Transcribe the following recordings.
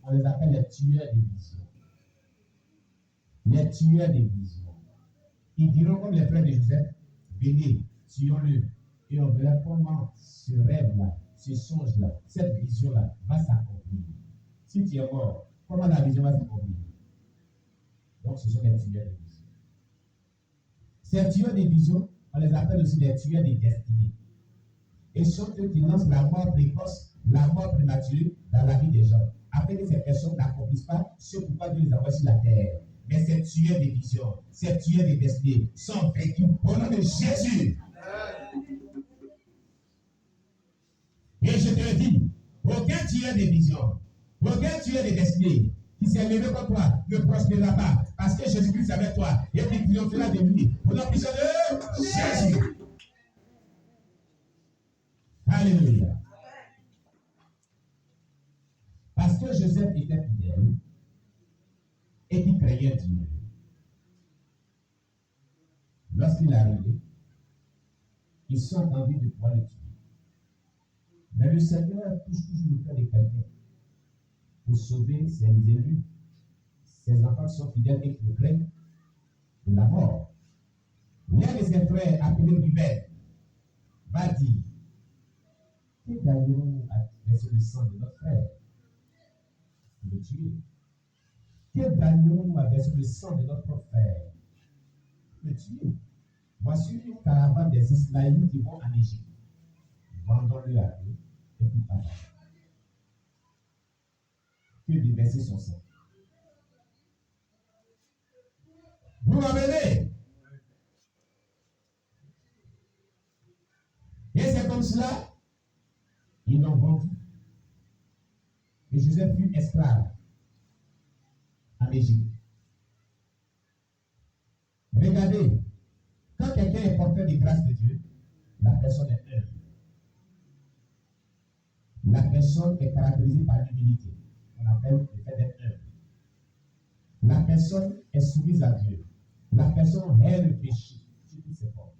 on les appelle les tueurs des visions. Les tueurs des visions. Ils diront comme les frères de Joseph, venez, tuons-le. Et on verra comment ce rêve-là, ce songe-là, cette vision-là va s'accomplir. Si tu es mort, comment la vision va s'accomplir? Donc ce sont les tueurs des visions. Ces tueurs des visions, on les appelle aussi les tueurs des destinées. Et ce sont eux qui lancent la mort précoce, la mort prématurée dans la vie des gens, afin que ces personnes n'accomplissent pas ce pourquoi Dieu les a envoyés sur la terre. Mais ces tueurs des visions, ces tueurs des destinées sont vaincus au nom de Jésus. Et je te le dis, aucun tueur des visions, aucun tueur des destinées qui s'est levé contre toi ne prospérera pas, parce que Jésus-Christ est avec toi et qu'il triomphera de lui. Au nom puissant de Jésus. Alléluia. Parce que Joseph était fidèle et qu'il craignait Dieu. Lorsqu'il est arrivé, ils sont entendus de pouvoir le tuer. Mais le Seigneur touche toujours le cœur de quelqu'un pour sauver ses élus, ses enfants qui sont fidèles et qui le craignent de la mort. L'un de ses frères, appelé Ruben, va dire: que gagnons-nous à verser le sang de notre frère pour le tuer? Que gagnons-nous à verser le sang de notre frère pour le tuer? Voici une caravane des Ismaélites qui vont en Égypte. Vendons-le à eux et puis pardon. Que de verser son sang. Vous m'amenez. Et c'est comme cela, ils l'ont vendu. Et Joseph fut esclave en Égypte. Regardez, quand quelqu'un est porteur de grâce de Dieu, la personne est humble. La personne est caractérisée par l'humilité. On appelle le fait d'être humble. La personne est soumise à Dieu. La personne hait le péché sur toutes ses formes.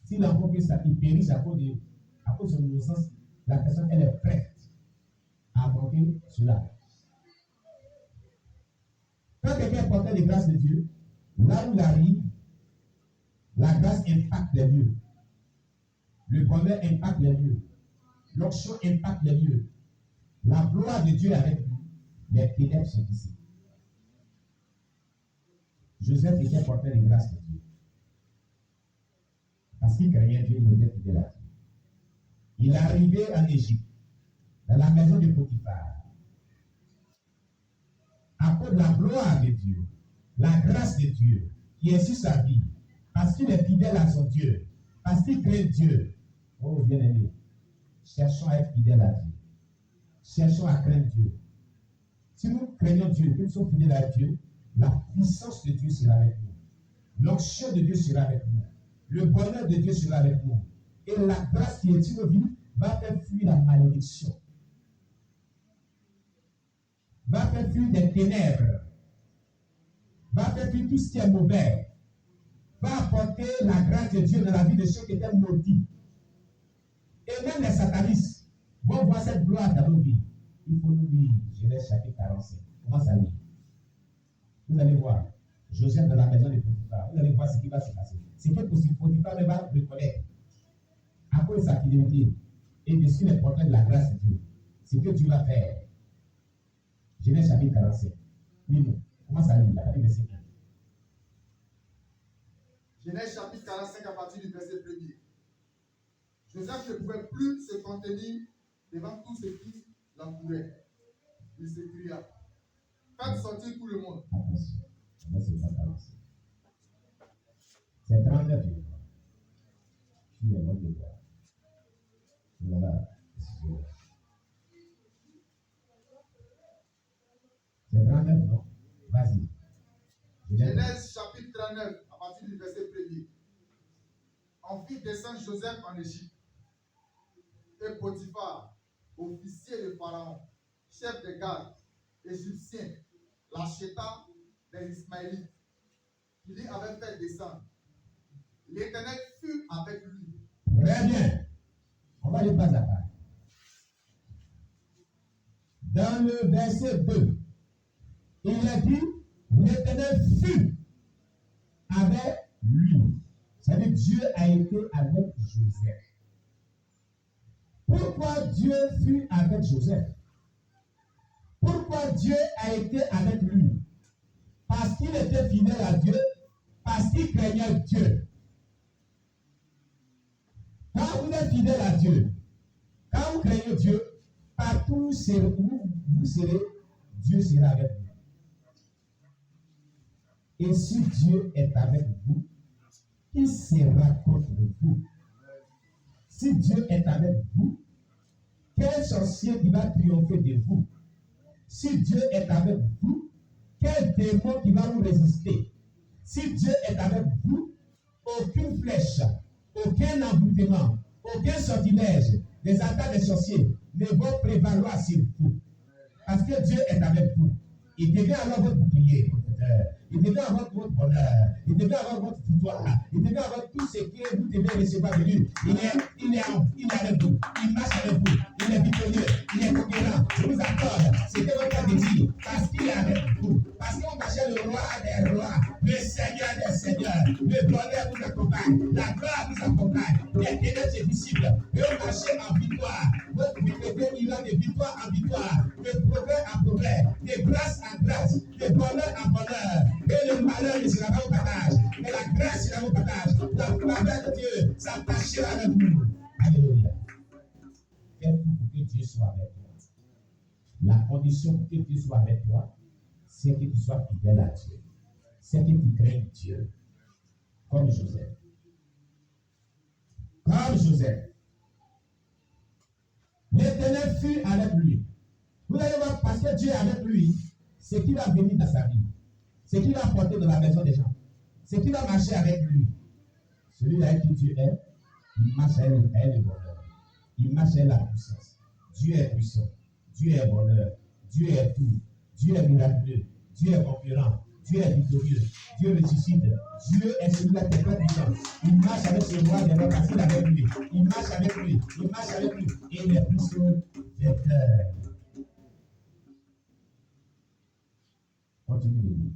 Si l'enfant il périsse à cause de son innocence, la personne elle est prête à affronter cela. Quand quelqu'un est porteur de grâce de Dieu, là où il arrive, la grâce impacte les lieux. Le bonheur impacte les lieux. L'onction impacte les lieux. La gloire de Dieu est avec lui. Les ténèbres sont ici. Joseph était porteur de grâce de Dieu. Parce qu'il craignait Dieu, il était fidèle à Dieu. Il est arrivé en Égypte, dans la maison de Potiphar. À cause de la gloire de Dieu, la grâce de Dieu qui est sur sa vie, parce qu'il est fidèle à son Dieu, parce qu'il craint Dieu. Oh, bien-aimé, cherchons à être fidèles à Dieu. Cherchons à craindre Dieu. Si nous craignons Dieu, que nous sommes fidèles à Dieu, la puissance de Dieu sera avec nous. L'onction de Dieu sera avec nous. Le bonheur de Dieu sera avec nous. Et la grâce qui est sur nos vies va faire fuir la malédiction. Va faire fuir des ténèbres. Va faire fuir tout ce qui est mauvais. Va apporter la grâce de Dieu dans la vie de ceux qui étaient maudits. Et même les satanistes vont voir cette gloire dans nos vies. Il faut nous lire Genèse chapitre 45. Comment ça lit? Vous allez voir Joseph dans la maison de Potiphar. Vous allez voir ce qui va se passer. C'est que Potiphar ne va reconnaître à cause de sa fidélité et de ce qu'il est porteur de la grâce de Dieu. C'est que Dieu va faire. Genèse chapitre 45. Lis-nous. Comment ça lit? La verset 1. Genèse chapitre 45 à partir du verset 1er. Joseph ne pouvait plus se contenir devant tous ceux qui l'entouraient. Il s'écria: faites sortir tout le monde. Attention. C'est 39. Qui est bon de voir. Voilà. C'est 39, non? Vas-y. Genèse chapitre 39 à partir du verset 1er. On fit descendre Joseph en Égypte. Et Potiphar, officier de Pharaon, chef des gardes, égyptien, l'acheta des Ismaélites, qui lui avait fait descendre. L'Éternel fut avec lui. Très bien. On va aller pas à pas. dans le verset 2, il a dit, l'Éternel fut avec lui. Ça veut dire Dieu a été avec Joseph. Pourquoi Dieu fut avec Joseph? Pourquoi Dieu a été avec lui? Parce qu'il était fidèle à Dieu, parce qu'il craignait Dieu. Quand vous êtes fidèle à Dieu, quand vous craignez Dieu, partout où vous serez, Dieu sera avec vous. Et si Dieu est avec vous, qui sera contre vous? Si Dieu est avec vous, quel sorcier qui va triompher de vous? Si Dieu est avec vous, quel démon qui va vous résister? Si Dieu est avec vous, aucune flèche, aucun emboutement, aucun sortilège, des attaques des sorciers ne vont prévaloir sur vous. Parce que Dieu est avec vous. Il devient alors votre bouclier, il devient alors votre bonheur, il devient alors votre victoire, il devient alors tout ce que vous devez recevoir de lui. Il est avec vous, il marche avec vous, il est victorieux, il est conquérant. Je vous accorde ce que votre Père dit, parce qu'il est avec vous, parce qu'on cherche le roi des rois, le Seigneur des seigneurs, le bonheur vous accompagne, la gloire vous accompagne, les ténèbres se dissipent, et on marche en victoire. Votre victoire, il a de victoire en victoire, de progrès en progrès, de grâce en grâce, de bonheur en bonheur, et le malheur ne sera pas au partage, mais la grâce sera au partage, la faveur de Dieu s'attachera avec vous. Alléluia. Faites tout pour que Dieu soit avec toi. La condition pour que Dieu soit avec toi, c'est que tu sois fidèle à Dieu, c'est que tu craignes Dieu, comme Joseph. Comme Joseph. L'Éternel fut avec lui. Vous allez voir, parce que Dieu est avec lui, ce qui va venir dans sa vie, ce qui va porter dans la maison des gens, ce qui va marcher avec lui. Celui avec qui Dieu est, il marche avec le bonheur. Il marche avec la puissance. Dieu est puissant. Dieu est bonheur. Dieu est tout. Dieu est miraculeux. Dieu est concurrent. Dieu est victorieux. Dieu ressuscite. Dieu est celui-là qui est très puissant. Il marche avec ce roi des rois parce qu'il est avec lui. Il marche avec lui. Il marche avec lui. Et il est plus des cœurs. Continue de lire.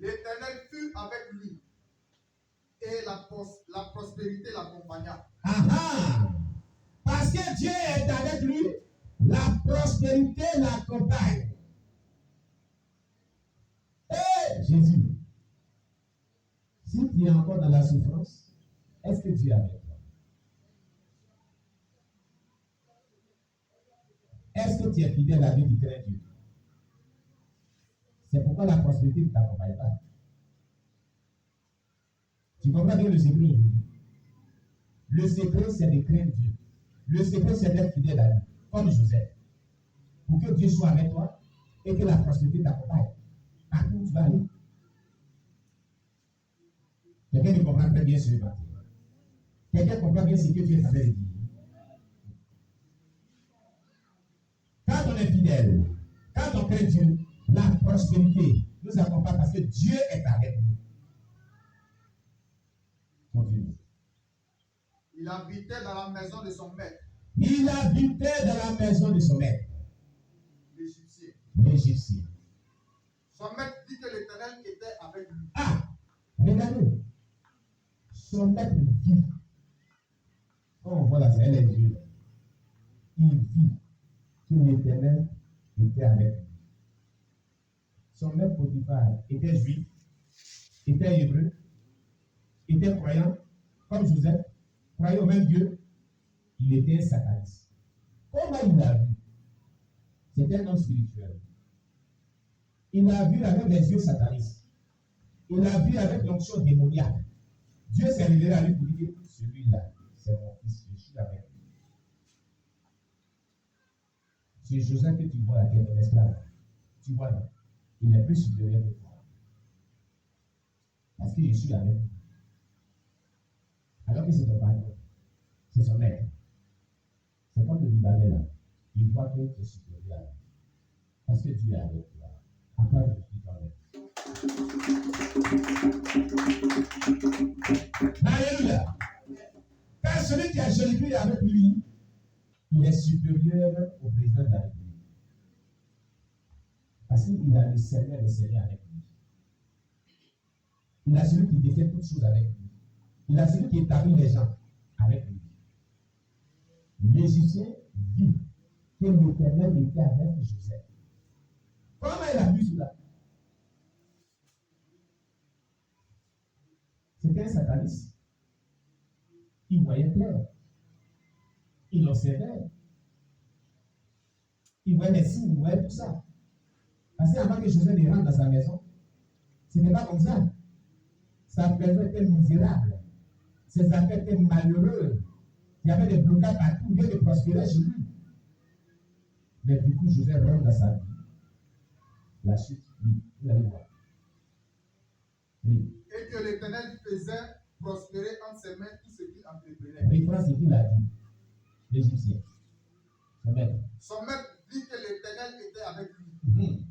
L'Éternel fut avec lui et la prospérité l'accompagna. Parce que Dieu est avec lui, la prospérité l'accompagne. Jésus, si tu es encore dans la souffrance, est-ce que Dieu est avec toi? Est-ce que tu es fidèle à Dieu qui crée Dieu? C'est pourquoi la prospérité ne t'accompagne pas. Tu comprends bien le secret aujourd'hui? Le secret, c'est de craindre Dieu. Le secret, c'est d'être fidèle à lui, comme Joseph. Pour que Dieu soit avec toi et que la prospérité t'accompagne. Partout où tu vas aller. Quelqu'un qui comprend très bien ce matin. Quelqu'un comprend bien ce que Dieu est en train de dire. Quand on est fidèle, quand on craint Dieu, la prospérité nous accompagne parce que Dieu est avec nous. Continue. Il habitait dans la maison de son maître. Il habitait dans la maison de son maître. L'Égyptien. L'Égyptien. Son maître dit que l'Éternel était avec lui. Regardez. Son maître vit. Oh, voilà, c'est les yeux. Il vit que l'Éternel était avec lui. Son maître Potiphar était juif, était hébreu, était croyant, comme Joseph, croyait au même Dieu. Il était un sataniste. Comment il l'a vu? C'était un homme spirituel. Il l'a vu avec les yeux satanistes. Il l'a vu avec l'onction démoniaque. Dieu s'est révélé à lui pour dire, celui-là, c'est mon fils, je suis avec lui. C'est Joseph que tu vois là, qui est ton esclave. Tu vois là, il est plus supérieur que toi. Parce que je suis avec lui. Alors que c'est ton patron, c'est son maître. C'est comme le Libanais là. Il voit que tu es supérieur. Parce que Dieu est avec toi. Après, je suis dans l'air. Alléluia. Quand celui qui a Jésus-Christ avec lui, il est supérieur au président de la République. Parce qu'il a le Seigneur des Seigneurs avec lui. Il a celui qui défait toutes choses avec lui. Il a celui qui établit les gens avec lui. L'Égyptien vit que l'Éternel était avec Joseph. Comment il a vu cela? C'était un sataniste. Il voyait clair. Il observait. Il voyait les signes, il voyait tout ça. Parce qu'avant que Joseph rentre dans sa maison, ce n'était pas comme ça. Sa maison était misérable. Ses affaires étaient malheureuses. Il y avait des blocages partout. Dieu ne prospérait chez lui. Mais du coup, Joseph rentre dans sa vie. La chute, oui, vous allez voir. Oui. Et que l'Éternel faisait prospérer entre ses mains tout ce qu'il entreprenait. Reprends ce qu'il a dit. L'Égyptien. Son maître dit que l'Éternel était avec lui.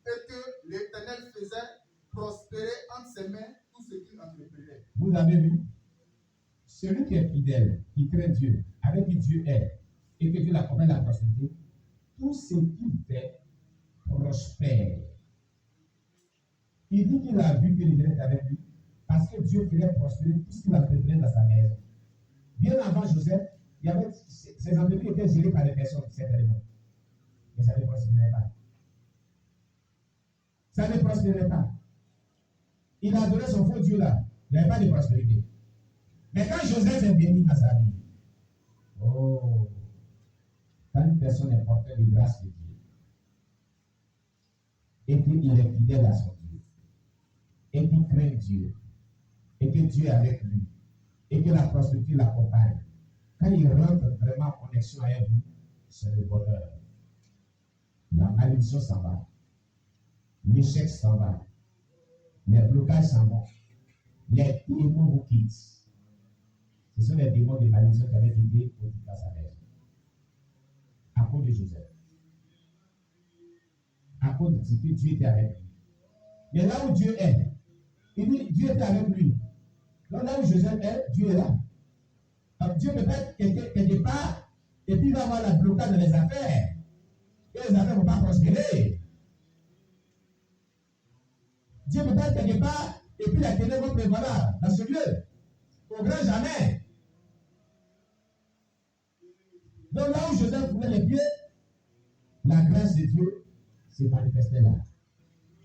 Et que l'Éternel faisait prospérer entre ses mains tout ce qu'il entreprenait. Vous avez vu? Celui qui est fidèle, qui craint Dieu, avec qui Dieu est, et que Dieu l'accompagne à la prospérité, tout ce qu'il fait prospère. Il dit qu'il a vu que l'Éternel est avec lui, parce que Dieu ferait prospérer tout ce qu'il entreprenait dans sa maison. Bien avant Joseph, il y avait, ses entreprises étaient gérées par des personnes, certainement. Mais ça ne prospérait pas. Ça ne prospérait pas. Il a adoré son faux Dieu là. Il n'y avait pas de prospérité. Mais quand Joseph est béni dans sa vie, oh, quand une personne est porteuse de grâce de Dieu, et qu'il est fidèle à son Dieu, et qu'il craint Dieu, et que Dieu est avec lui, et que la prospérité l'accompagne, quand il rentre vraiment en connexion avec vous, c'est le bonheur. La malédiction s'en va. L'échec s'en va. Les blocages s'en vont. Les démons vous quittent. Ce sont les démons de malédiction qui avaient quitté Potiphar sa maison. À cause de Joseph. À cause de ce que Dieu était avec lui. Mais là où Dieu est, il dit Dieu était avec lui. Donc là où Joseph est, Dieu est là. Donc Dieu peut être quelque part, et puis il va avoir la blocage dans les affaires. Et les affaires ne vont pas prospérer. Dieu peut être quelque part, et puis la ténèbre prévalera dans ce lieu. Au grand jamais. Donc là où Joseph voulait les pieds, la grâce de Dieu s'est manifestée là.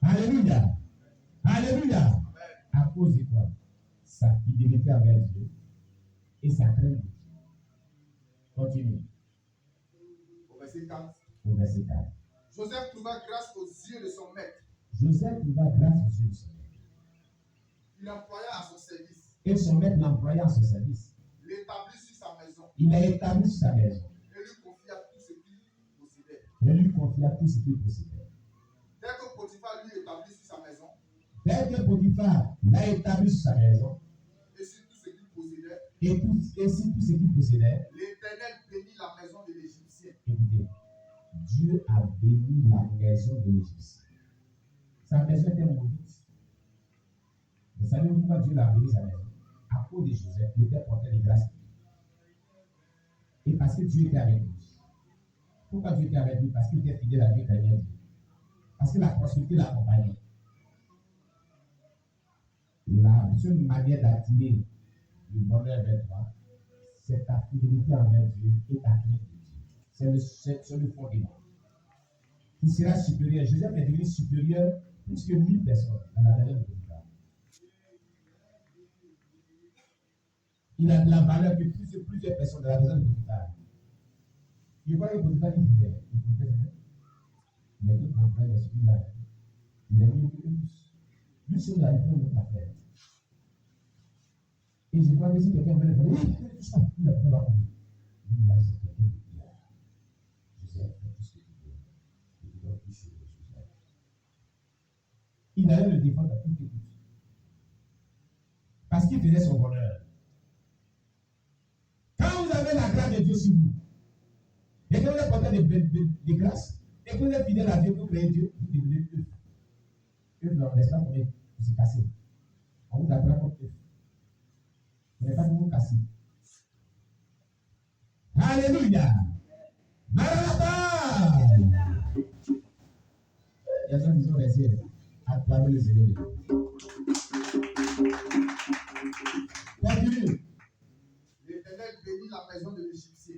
Alléluia. Alléluia. À cause de quoi? Sa fidélité envers Dieu et sa crainte de Dieu. Continue. Au verset 4. Au verset 4. Joseph trouva grâce aux yeux de son maître. Joseph trouva grâce aux yeux de son maître. Il l'employa à son service. Et son maître l'employa à son service. L'établit sur sa maison. Il l'a établi sur sa maison. Et lui confia tout ce qu'il possédait. Et lui confia tout ce qu'il possédait. Dès que Potiphar lui établit sur sa maison. Dès que Potiphar l'a établi sur sa maison. Et sur tout ce qu'il possédait. Et sur tout ce qu'il possédait. L'Éternel bénit la maison de l'Égyptien. Écoutez, Dieu a béni la maison de l'Égyptien. Sa maison était maudite. Vous savez pourquoi Dieu l'a béni sa maison? À cause de Joseph, il était porteur de grâce. Et parce que Dieu était avec lui. Pourquoi Dieu était avec lui? Parce qu'il était fidèle à Dieu, craignait Dieu. Parce que la prospérité l'accompagnait. La seule manière d'attirer le bonheur vers toi, c'est ta fidélité envers Dieu et ta crainte de Dieu. C'est le fondement. Qui sera supérieur. Joseph est devenu supérieur plus que 1000 personnes dans la maison de Potiphar. Il a de la valeur que plusieurs personnes dans la maison de Potiphar. Je vois que Potiphar dit il y a d'autres emplois de celui-là. Il a mis plus. Lui, c'est la vie de notre affaire. Et je vois que si quelqu'un veut le faire, il a pris la vie. Il a dit quelqu'un de bien. Joseph fait tout ce qu'il veut. Il doit plus sur Joseph. Il allait le défendre à tout et tout. Parce qu'il faisait son bonheur. Quand vous avez la grâce de Dieu sur vous, et que vous êtes porteur de grâce, et que vous êtes fidèle à Dieu, que vous créez Dieu, vous devenez œuf. Œuf, on ne laisse pas tomber, vous se cassez. On vous attrape comme œuf. Vous n'êtes pas vous casser. Alléluia. Maranatha. y a des gens qui sont restés à travers le Seigneur. Continue. L'Éternel bénit la maison de l'Égyptien.